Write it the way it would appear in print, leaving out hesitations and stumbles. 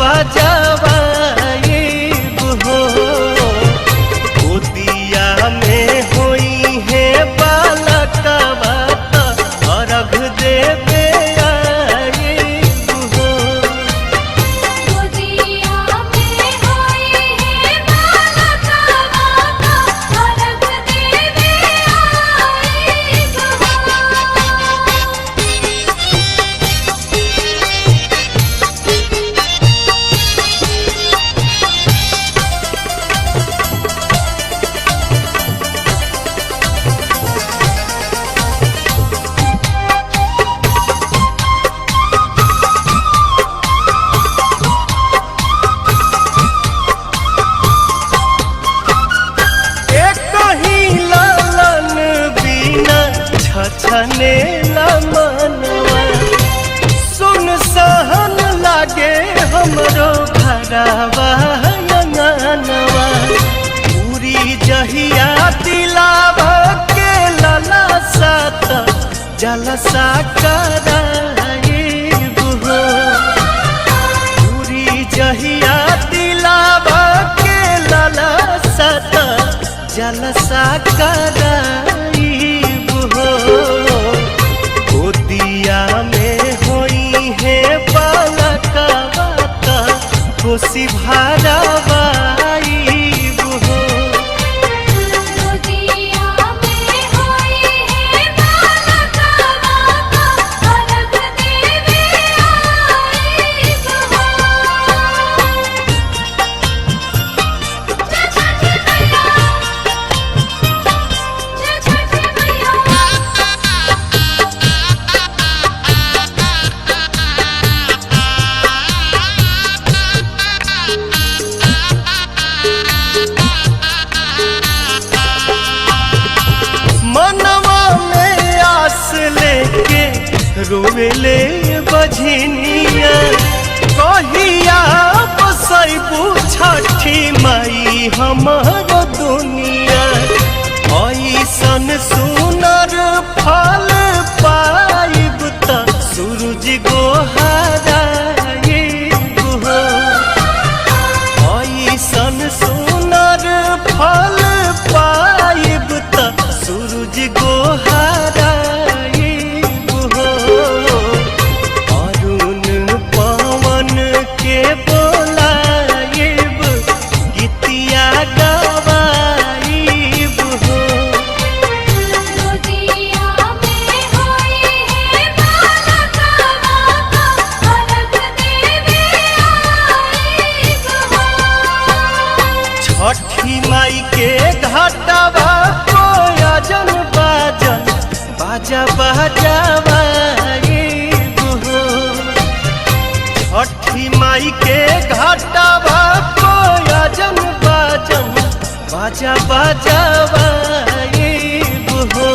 बजावाइब हो। गोदिया में होई है बालकवा त अर्घ देवे आइब हो। गोदिया में होई है बालकवा त अर्घ देवे आइब हो। छने मनवा सुन सहन लागे हमरो घरवा अंगनवा। पूरी जहिया दिलावा के लला सात जलसा कराइब हो। पूरी जहिया दिलावा के लला सात जलसा कराइब हो। गोदिया में होई है बालकवा त खुशी भरावाइब हो। गोदिया में होई है बालकवा त अर्घ देवे आइब हो। जय छठी मैया, जय छठी मैया। मनवा में आस लेके रोवेले बझनिया। कहिया बसैबू छठी माई हमर दुनिया। ऐसन सुनर फल पाइब त सूरज गोहराइब हो। ऐसन सुनर फल पाइब त सूरज गोहराइब हो। अरुण पवन के बोलाइब गीतिया गवाइब हो। गोदिया में होई है बालकवा त अर्घ देवे आइब हो। छठी माई के घाटवा कोयजन बाजन बाजा बजावाइब हो। छठी माई के घाटवा कोयजन बाजन बाजा बजावाइब हो।